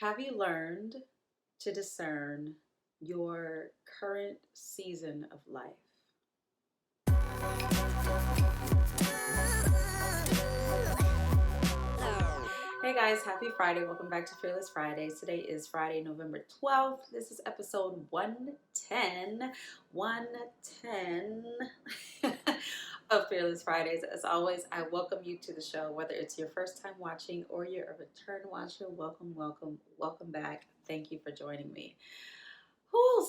Have you learned to discern your current season of life? Hey guys, happy Friday. Welcome back to Fearless Fridays. Today is Friday, November 12th. This is episode 110. 110 of Fearless Fridays. As always, I welcome you to the show, whether it's your first time watching or you're a return watcher. Welcome, welcome, welcome back. Thank you for joining me.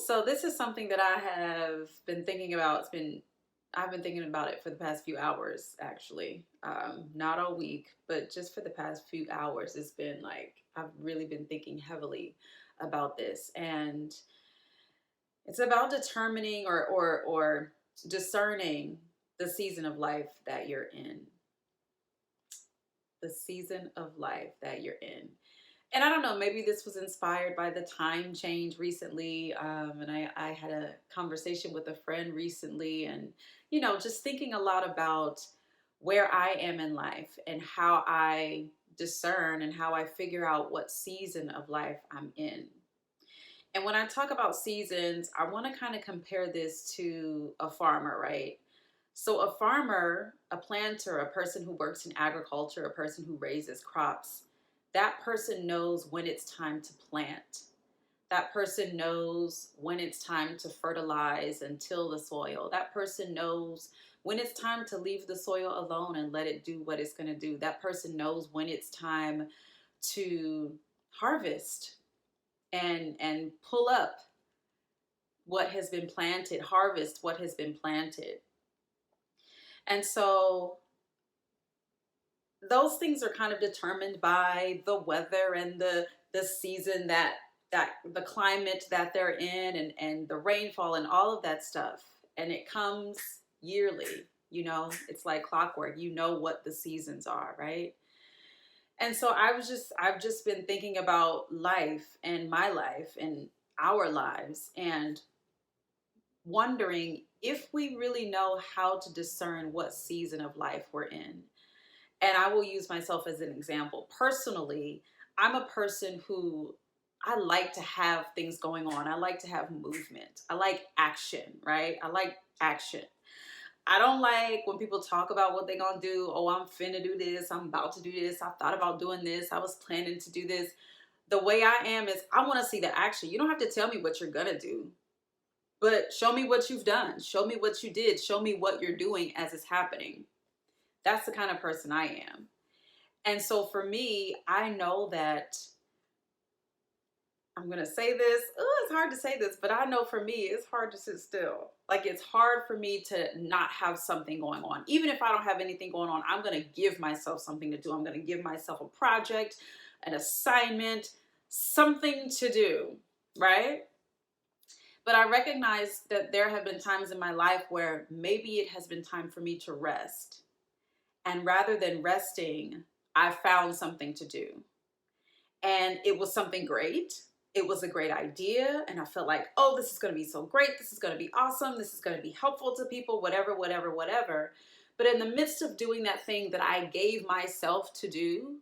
So this is something that I have been thinking about. I've been thinking about it for the past few hours, actually. Not all week, but just for the past few hours, it's been like I've really been thinking heavily about this, and it's about determining or discerning the season of life that you're in. The season of life that you're in. And I don't know, maybe this was inspired by the time change recently. And I had a conversation with a friend recently, and, just thinking a lot about where I am in life and how I discern and how I figure out what season of life I'm in. And when I talk about seasons, I want to kind of compare this to a farmer, right? So, a farmer, a planter, a person who works in agriculture, a person who raises crops, that person knows when it's time to plant. That person knows when it's time to fertilize and till the soil. That person knows when it's time to leave the soil alone and let it do what it's going to do. That person knows when it's time to harvest and pull up what has been planted, harvest what has been planted. And so those things are kind of determined by the weather and the season that the climate that they're in, and the rainfall and all of that stuff. And it comes yearly, it's like clockwork. You know what the seasons are, right? And so I've just been thinking about life and my life and our lives, and wondering if we really know how to discern what season of life we're in. And I will use myself as an example. Personally, I'm a person who I like to have things going on. I like to have movement. I like action, right? I like action. I don't like when people talk about what they're going to do. Oh, I'm finna do this. I'm about to do this. I thought about doing this. I was planning to do this. The way I am is I want to see the action. You don't have to tell me what you're going to do, but show me what you've done. Show me what you did. Show me what you're doing as it's happening. That's the kind of person I am. And so for me, I know that I'm going to say this. It's hard to say this, but I know for me, it's hard to sit still. Like, it's hard for me to not have something going on. Even if I don't have anything going on, I'm going to give myself something to do. I'm going to give myself a project, an assignment, something to do, right? But I recognize that there have been times in my life where maybe it has been time for me to rest. And rather than resting, I found something to do. And it was something great. It was a great idea. And I felt like, oh, this is going to be so great. This is going to be awesome. This is going to be helpful to people, whatever, whatever, whatever. But in the midst of doing that thing that I gave myself to do,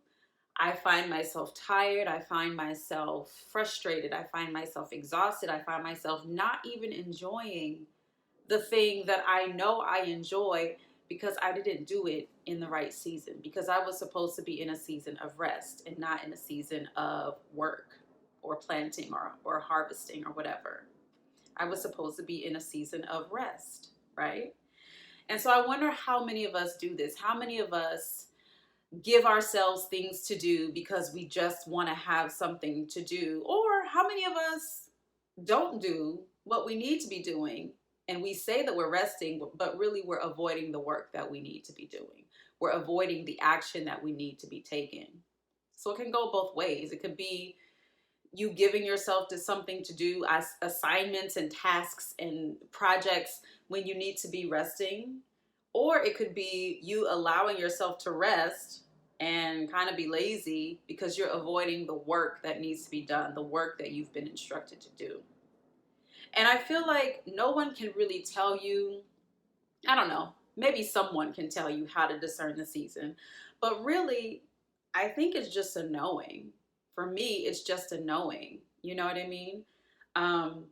I find myself tired. I find myself frustrated. I find myself exhausted. I find myself not even enjoying the thing that I know I enjoy, because I didn't do it in the right season, because I was supposed to be in a season of rest and not in a season of work or planting or harvesting or whatever. I was supposed to be in a season of rest, right? And so I wonder how many of us do this. How many of us give ourselves things to do because we just want to have something to do? Or how many of us don't do what we need to be doing, and we say that we're resting, but really we're avoiding the work that we need to be doing. We're avoiding the action that we need to be taking. So it can go both ways. It could be you giving yourself to something to do, as assignments and tasks and projects, when you need to be resting. Or it could be you allowing yourself to rest and kind of be lazy because you're avoiding the work that needs to be done, the work that you've been instructed to do. And I feel like no one can really tell you, I don't know, maybe someone can tell you how to discern the season. But really, I think it's just a knowing. For me, it's just a knowing. You know what I mean? Um,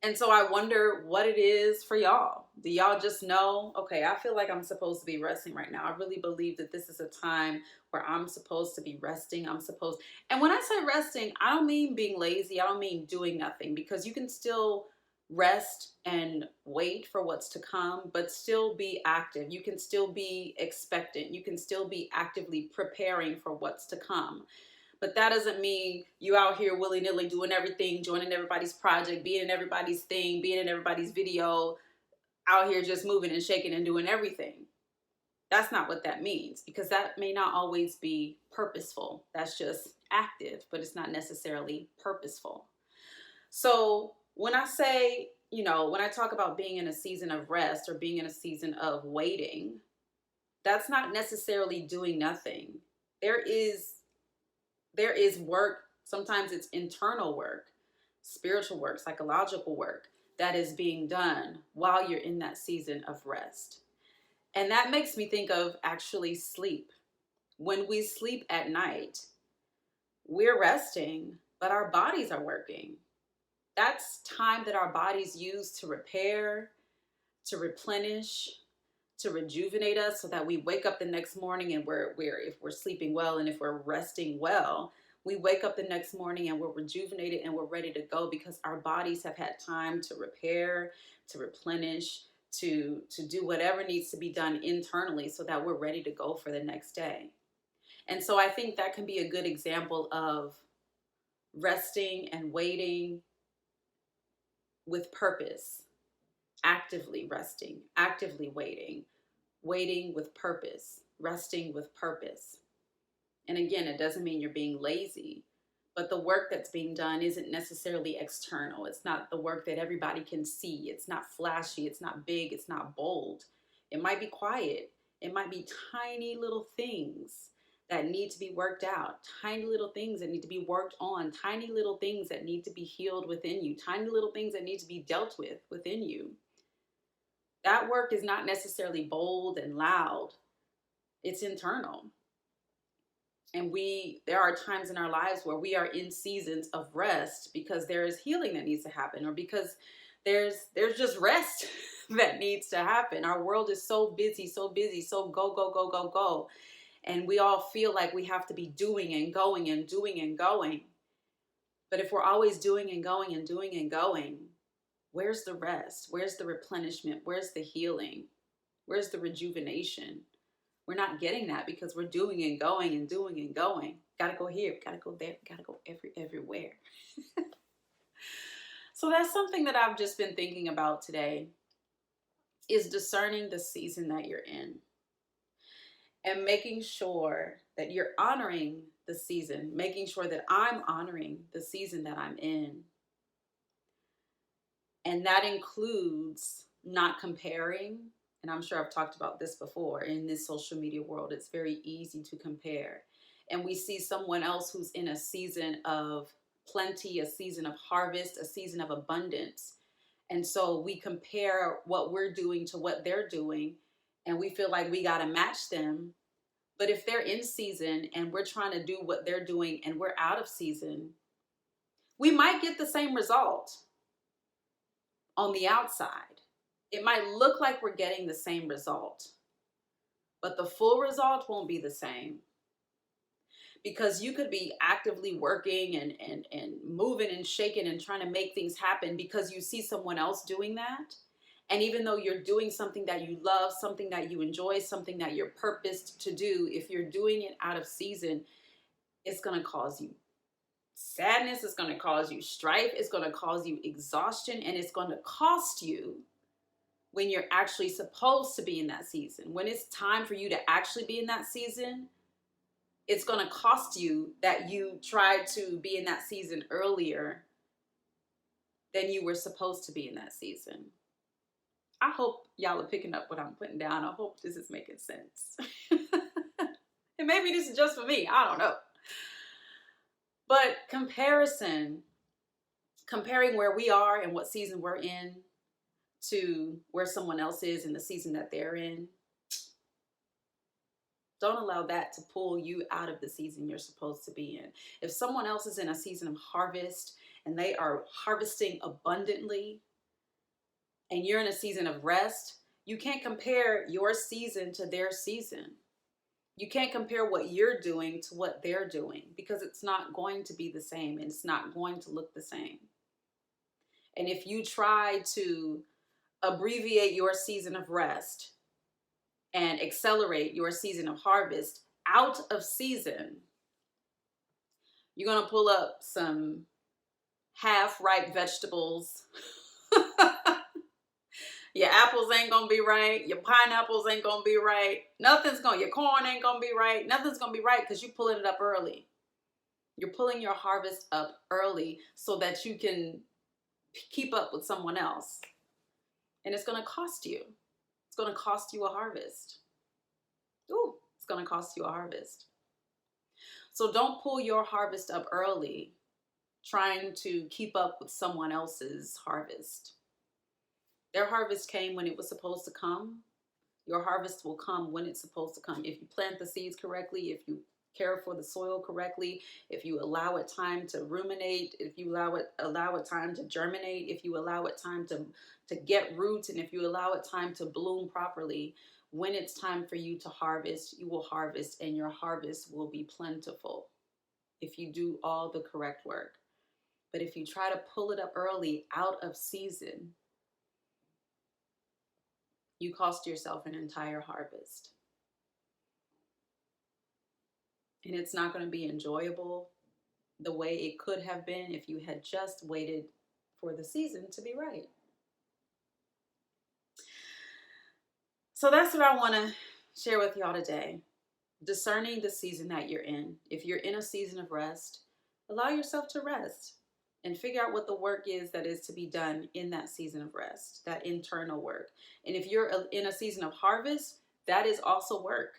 and so I wonder what it is for y'all. Do y'all just know, okay, I feel like I'm supposed to be resting right now. I really believe that this is a time where I'm supposed to be resting. And when I say resting, I don't mean being lazy. I don't mean doing nothing, because you can still rest and wait for what's to come, but still be active. You can still be expectant. You can still be actively preparing for what's to come. But that doesn't mean you out here willy-nilly doing everything, joining everybody's project, being in everybody's thing, being in everybody's video, out here just moving and shaking and doing everything. That's not what that means, because that may not always be purposeful. That's just active, but it's not necessarily purposeful. So when I say, when I talk about being in a season of rest or being in a season of waiting, that's not necessarily doing nothing. There is work. Sometimes it's internal work, spiritual work, psychological work that is being done while you're in that season of rest. And that makes me think of actually sleep. When we sleep at night, we're resting, but our bodies are working. That's time that our bodies use to repair, to replenish, to rejuvenate us, so that we wake up the next morning and if we're sleeping well and if we're resting well, we wake up the next morning and we're rejuvenated and we're ready to go, because our bodies have had time to repair, to replenish, to do whatever needs to be done internally, so that we're ready to go for the next day. And so I think that can be a good example of resting and waiting with purpose, actively resting, actively waiting, waiting with purpose, resting with purpose. And again, it doesn't mean you're being lazy, but the work that's being done isn't necessarily external. It's not the work that everybody can see. It's not flashy. It's not big. It's not bold. It might be quiet. It might be tiny little things that need to be worked out, tiny little things that need to be worked on, tiny little things that need to be healed within you, tiny little things that need to be dealt with within you. That work is not necessarily bold and loud. It's internal. And there are times in our lives where we are in seasons of rest because there is healing that needs to happen, or because there's just rest that needs to happen. Our world is so busy, so go, go, go, go, go. And we all feel like we have to be doing and going and doing and going. But if we're always doing and going and doing and going, where's the rest? Where's the replenishment? Where's the healing? Where's the rejuvenation? We're not getting that because we're doing and going and doing and going. Gotta go here, gotta go there, gotta go everywhere. So that's something that I've just been thinking about today, is discerning the season that you're in and making sure that you're honoring the season, making sure that I'm honoring the season that I'm in. And that includes not comparing. And I'm sure I've talked about this before. In this social media world, it's very easy to compare. And we see someone else who's in a season of plenty, a season of harvest, a season of abundance. And so we compare what we're doing to what they're doing, and we feel like we got to match them. But if they're in season and we're trying to do what they're doing and we're out of season, we might get the same result on the outside. It might look like we're getting the same result, but the full result won't be the same. Because you could be actively working and moving and shaking and trying to make things happen because you see someone else doing that. And even though you're doing something that you love, something that you enjoy, something that you're purposed to do, if you're doing it out of season, it's going to cause you sadness. It's going to cause you strife. It's going to cause you exhaustion. And it's going to cost you when you're actually supposed to be in that season. When it's time for you to actually be in that season, it's going to cost you that you tried to be in that season earlier than you were supposed to be in that season. I hope y'all are picking up what I'm putting down. I hope this is making sense. And maybe this is just for me. I don't know. But comparing where we are and what season we're in to where someone else is in the season that they're in, Don't allow that to pull you out of the season you're supposed to be in. If someone else is in a season of harvest and they are harvesting abundantly and you're in a season of rest, you can't compare your season to their season. You can't compare what you're doing to what they're doing because it's not going to be the same and it's not going to look the same. And if you try to abbreviate your season of rest and accelerate your season of harvest out of season, you're going to pull up some half-ripe vegetables. Your apples ain't going to be right. Your pineapples ain't going to be right. Your corn ain't going to be right. Nothing's going to be right because you're pulling it up early. You're pulling your harvest up early so that you can keep up with someone else. And it's going to cost you. It's going to cost you a harvest. Ooh, it's going to cost you a harvest. So don't pull your harvest up early trying to keep up with someone else's harvest. Their harvest came when it was supposed to come. Your harvest will come when it's supposed to come. If you plant the seeds correctly, if you care for the soil correctly, if you allow it time to ruminate, if you allow it time to germinate, if you allow it time to get roots, and if you allow it time to bloom properly, when it's time for you to harvest, you will harvest and your harvest will be plentiful if you do all the correct work. But if you try to pull it up early out of season, you cost yourself an entire harvest. And it's not going to be enjoyable the way it could have been if you had just waited for the season to be right. So that's what I want to share with y'all today. Discerning the season that you're in. If you're in a season of rest, allow yourself to rest and figure out what the work is that is to be done in that season of rest, that internal work. And if you're in a season of harvest, that is also work.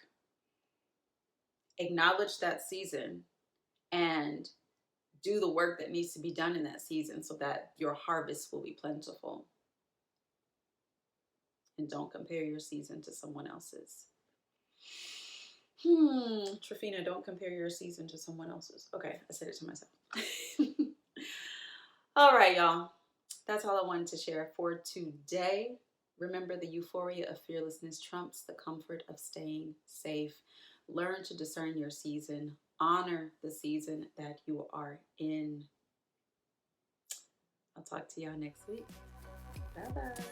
Acknowledge that season and do the work that needs to be done in that season so that your harvest will be plentiful. And don't compare your season to someone else's. Tryphena, don't compare your season to someone else's. Okay, I said it to myself. All right, y'all. That's all I wanted to share for today. Remember, the euphoria of fearlessness trumps the comfort of staying safe. Learn to discern your season. Honor the season that you are in. I'll talk to y'all next week. Bye-bye.